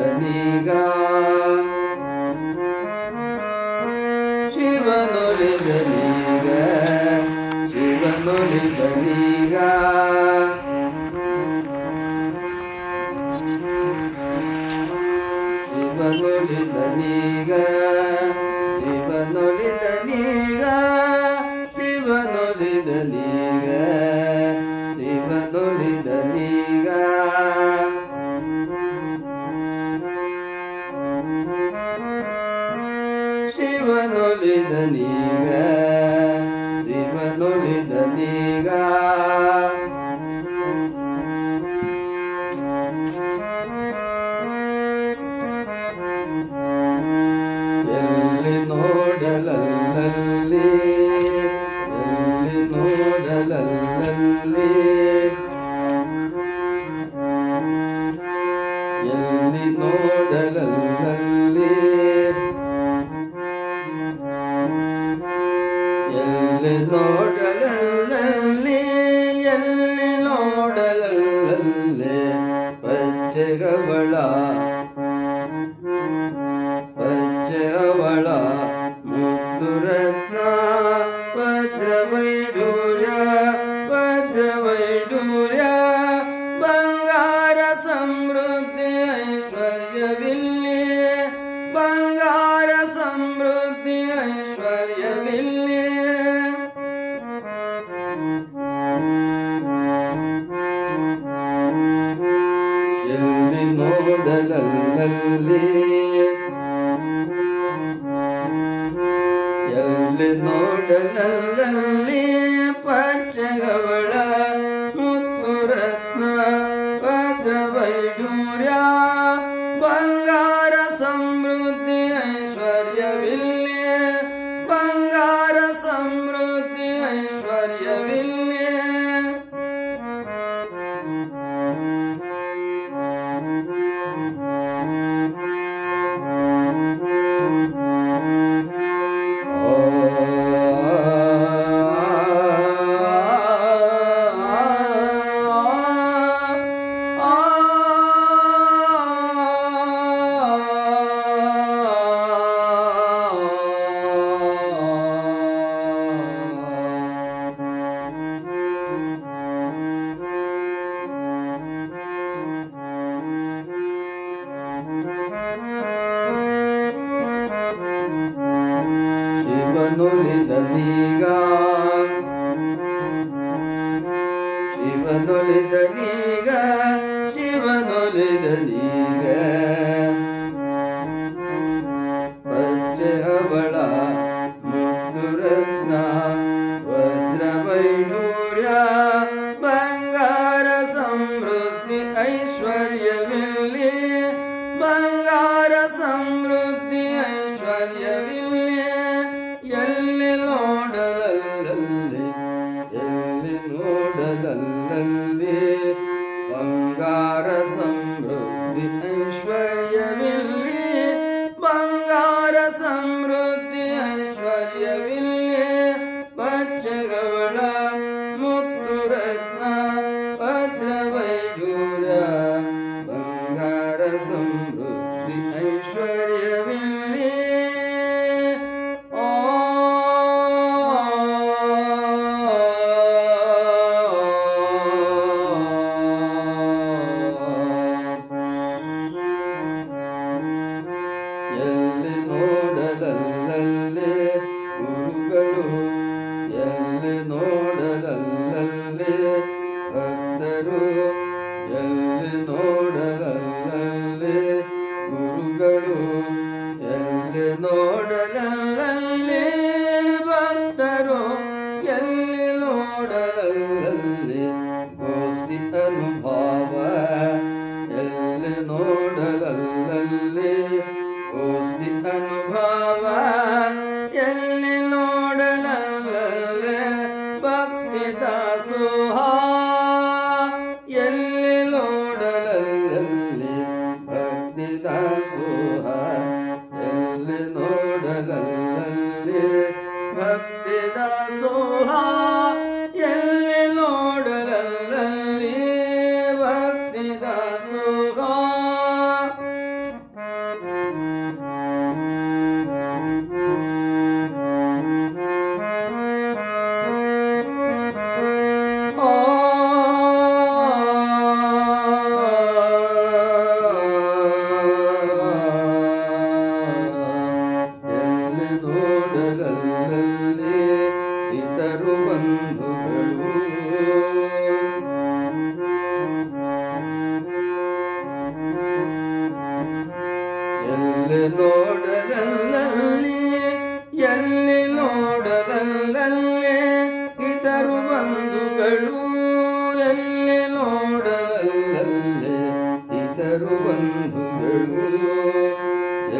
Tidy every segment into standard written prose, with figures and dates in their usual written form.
ಶಿವನೊಲಿದನೀಗ ಶಿವನೊಲಿದನೀಗ ಶಿವನೊಲಿದನೀಗ ಶಿವನೊಲಿದನೀಗ ಶಿವನೊಲಿದನೀಗ ಶಿವನೊಲಿದನೀಗ ಶಿವನೊಲಿದನೀಗ ಶಿವನೊಲಿದನೀಗ ಶಿವನೊಲಿದನೀಗ ಎಲ್ಲಿ ನೋಡಲಲ್ಲಿ ಎಲ್ಲಿ ನೋಡಲಲ್ಲಿ ಎಲ್ಲಿ ನೋಡಲಲ್ಲಿ ಎಲ್ಲಿ ನೋಡಲಲ್ಲಿ ಎಲ್ಲಿ ನೋಡಲಲ್ಲಿ ಪಚ್ಚೆಗವಳ ಪಚ್ಚೆಯವಳ ಮುತ್ತು ರತ್ನ ಭದ್ರವೈಡೂರ್ಯ ಭದ್ರವೈಡೂರ್ಯ ಬಂಗಾರ ಸಮೃದ್ಧಿ ಐಶ್ವರ್ಯವಿಲ್ಲಿ ಬಂಗಾರ ಸಮೃದ್ಧಿ ಐಶ್ವರ್ಯವಿಲ್ಲಿ ಎಲ್ಲಿ ನೋಡಲಲ್ಲಿ ಎಲ್ಲಿ ನೋಡಲಲ್ಲಿ ಪಚ್ಚೆಗವಳ ಮುತ್ತು ರತ್ನ ಭದ್ರವೈಡೂರ್ಯ ಬಂಗಾರ ಸಮೃದ್ಧಿ ಐಶ್ವರ್ಯವಿಲ್ಲಿ ಬಂಗಾರ ಸಮೃದ್ಧಿ ಐಶ್ವರ್ಯವಿಲ್ಲಿ ಶಿವನೊಲಿದನೀಗ ಶಿವನೊಲಿದನೀಗ ಶಿವನೊಲಿದನೀಗ ಪಚ್ಚೆಯವಳ ಮುತ್ತು ರತ್ನ ಭದ್ರವೈಡೂರ್ಯ ಬಂಗಾರ ಸಮೃದ್ಧಿ ಐಶ್ವರ್ಯವಿಲ್ಲಿ ಬಂಗಾರ ಸಮೃದ್ಧಿ ಐಶ್ವರ್ಯವಿಲ್ಲಿ ಎಲ್ಲಿ ನೋಡಲಲ್ಲಿ ಎಲ್ಲಿ ನೋಡಲಲ್ಲಿ ಬಂಗಾರ ಸಮೃದ್ಧಿ ಐಶ್ವರ್ಯವಿಲ್ಲಿ ಬಂಗಾರ ಸಮೃದ್ಧಿ ಐಶ್ವರ್ಯವಿಲ್ಲಿ ಪಚ್ಚೆಗವಳ ಮುತ್ತು ರತ್ನ ಭದ್ರವೈಡೂರ್ಯ ಬಂಗಾರ ಸಮೃದ್ಧಿ ಐಶ್ವರ್ಯವಿಲ್ಲಿ ಎಲ್ಲಿ ನೋಡಲಲ್ಲಿ ಗುರುಗಳು ಎಲ್ಲಿ ನೋಡಲಲ್ಲಿ ಭಕ್ತರು ಎಲ್ಲಿ ನೋಡಲಲ್ಲಿ ಗುರುಗಳು ಎಲ್ಲಿ ನೋಡಲಲ್ಲಿ ಭಕ್ತರು ಎಲ್ಲಿ ನೋಡಲಲ್ಲಿ ಗೋಷ್ಠಿ ಅನುಭವ ಎಲ್ಲಿ ನೋಡಲಲ್ಲಿ ಗೋಷ್ಠಿ ಅನುಭವ ಎಲ್ಲಿ ನೋಡಲಲ್ಲಿ ಭಕ್ತಿ ದಾಸೋಹ ಎಲ್ಲಿ ನೋಡಲಲ್ಲಿ ಭಕ್ತಿ ದಾಸೋಹ ಎಲ್ಲಿ ನೋಡಲಲ್ಲಿ ಭಕ್ತಿ ದಾಸೋಹ ಎಲ್ಲಿ ನೋಡಲಲ್ಲಿ ಭಕ್ತಿ ದಾಸೋಹ ಎಲ್ಲಿ ನೋಡಲಲ್ಲಿ ಎಲ್ಲಿ ನೋಡಲಲ್ಲೇ ಇತರು ಬಂಧುಗಳು ಎಲ್ಲಿ ನೋಡಲಲ್ಲೇ ಇತರು ಬಂಧುಗಳು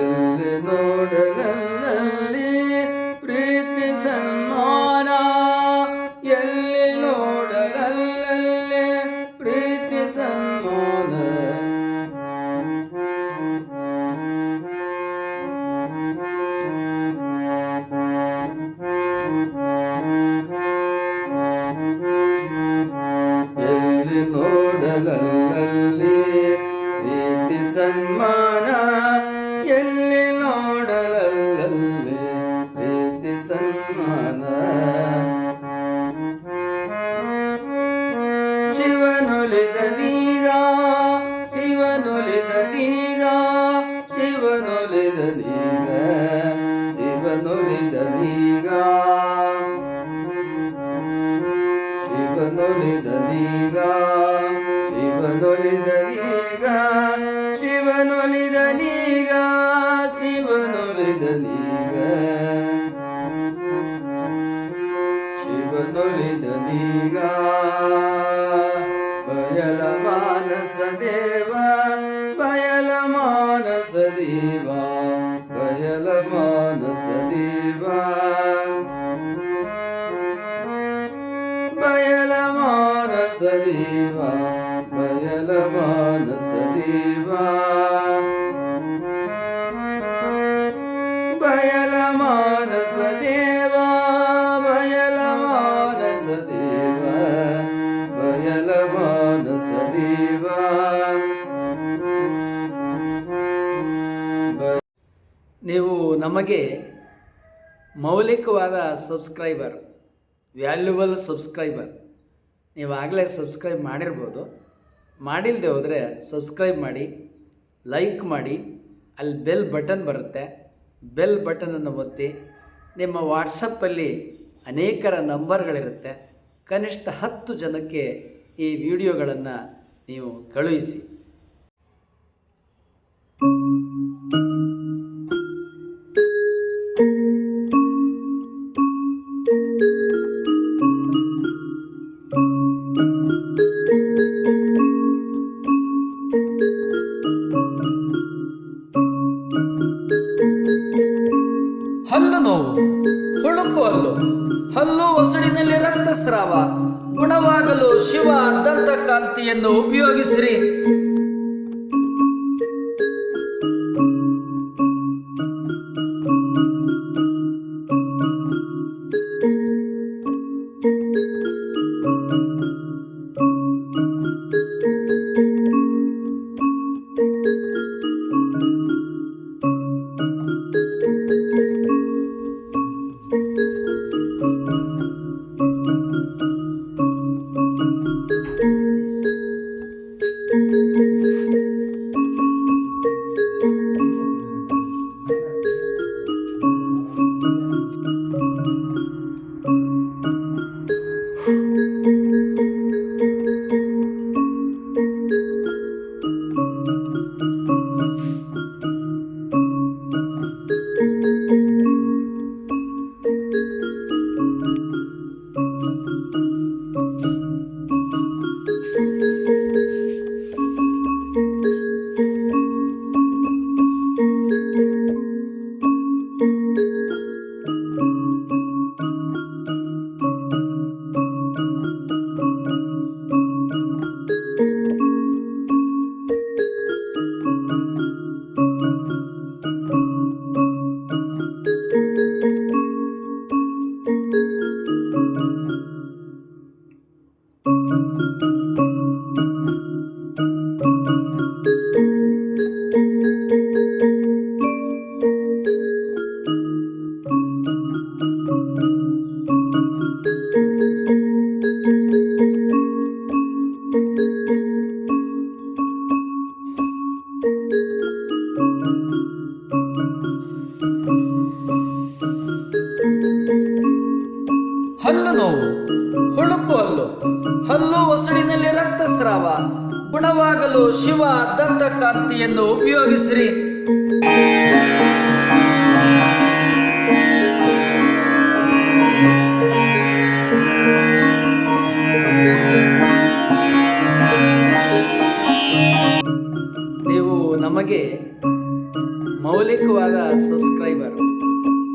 ಎಲ್ಲಿ ನೋಡಲಲ್ಲಿ ಪ್ರೀತಿ ಸನ್ಮಾನ ಎಲ್ಲಿ ನೋಡಲಲ್ಲೇ ಪ್ರೀತಿ ಸನ್ಮಾನ ಎಲ್ಲಿ ನೋಡಲಲ್ಲಿ ಪ್ರೀತಿ ಸನ್ಮಾನ ಎಲ್ಲಿ ನೋಡಲಲ್ಲಿ ಪ್ರೀತಿ ಸನ್ಮಾನ ಶಿವನೊಲಿದನೀಗ ಶಿವನೊಲಿದನೀಗ ಶಿವನೊಲಿದನೀಗ ಶಿವನೊಲಿದನೀಗ ಶಿವನೊಲಿದನೀಗ ಶಿವನೊಲಿದನೀಗ ಶಿವನೊಲಿದನೀಗ ಶಿವನೊಲಿದನೀಗ ಶಿವನೊಲಿದನೀಗ ಬಯಲ ಮಾನಸ ದೇವ ಬಯಲ ಮಾನಸ ದೇವ ಬಯಲ ಮಾನಸ ದೇವ ಬಯಲ ಮಾನಸ ದೇವ ಬಯಲ ಮಾನಸ ದೇವ ಬಯಲ ಮಾನಸ ದೇವ ಬಯಲ ಮಾನಸ ದೇವ ಬಯಲ ಮಾನಸ ದೇವ ನೀವು ನಮಗೆ ಮೌಲಿಕವಾದ ಸಬ್ಸ್ಕ್ರೈಬರ್, ವ್ಯಾಲ್ಯುಬಲ್ ಸಬ್ಸ್ಕ್ರೈಬರ್. ನೀವು ಆಗಲೇ ಸಬ್ಸ್ಕ್ರೈಬ್ ಮಾಡಿರ್ಬೋದು. ಮಾಡಿಲ್ಲದೆ ಹೋದರೆ ಸಬ್ಸ್ಕ್ರೈಬ್ ಮಾಡಿ, ಲೈಕ್ ಮಾಡಿ. ಅಲ್ಲಿ ಬೆಲ್ ಬಟನ್ ಬರುತ್ತೆ, ಬೆಲ್ ಬಟನನ್ನು ಒತ್ತಿ. ನಿಮ್ಮ ವಾಟ್ಸಪ್ಪಲ್ಲಿ ಅನೇಕರ ನಂಬರ್ಗಳಿರುತ್ತೆ. ಕನಿಷ್ಠ 10 ಜನಕ್ಕೆ ಈ ವಿಡಿಯೋಗಳನ್ನು ನೀವು ಕಳುಹಿಸಿ. ಹಲ್ಲು ನೋವು, ಹುಳುಕು ಹಲ್ಲು, ಹಲ್ಲು ಒಸಡಿನಲ್ಲಿ ರಕ್ತಸ್ರಾವ ಗುಣವಾಗಲು ಶಿವ ದಂತಕಾಂತಿಯನ್ನು ಉಪಯೋಗಿಸಿರಿ. ಹಲ್ಲು ನೋವು, ಹುಳುಕು ಹಲ್ಲು, ಹಲ್ಲು ಒಸಡಿನಲ್ಲಿ ರಕ್ತಸ್ರಾವ ಗುಣವಾಗಲು ಶಿವ ದಂತಕಾಂತಿಯನ್ನು ಉಪಯೋಗಿಸಿರಿ. ನಮಗೆ ಮೌಲಿಕವಾದ ಸಬ್ಸ್ಕ್ರೈಬರ್,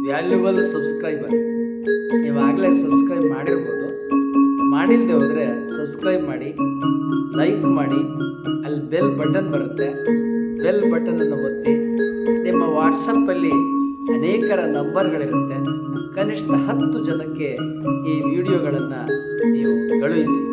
ವ್ಯಾಲ್ಯೂಬಲ್ ಸಬ್ಸ್ಕ್ರೈಬರ್ ನೀವಾಗಲೇ ಸಬ್ಸ್ಕ್ರೈಬ್ ಮಾಡಿರ್ಬೋದು. ಮಾಡಿಲ್ಲದೆ ಹೋದರೆ ಸಬ್ಸ್ಕ್ರೈಬ್ ಮಾಡಿ, ಲೈಕ್ ಮಾಡಿ. ಅಲ್ಲಿ ಬೆಲ್ ಬಟನ್ ಬರುತ್ತೆ, ಬೆಲ್ ಬಟನನ್ನು ಒತ್ತಿ. ನಿಮ್ಮ ವಾಟ್ಸಪ್ಪಲ್ಲಿ ಅನೇಕರ ನಂಬರ್ಗಳಿರುತ್ತೆ. ಕನಿಷ್ಠ 10 ಜನಕ್ಕೆ ಈ ವಿಡಿಯೋಗಳನ್ನು ನೀವು ಕಳುಹಿಸಿ.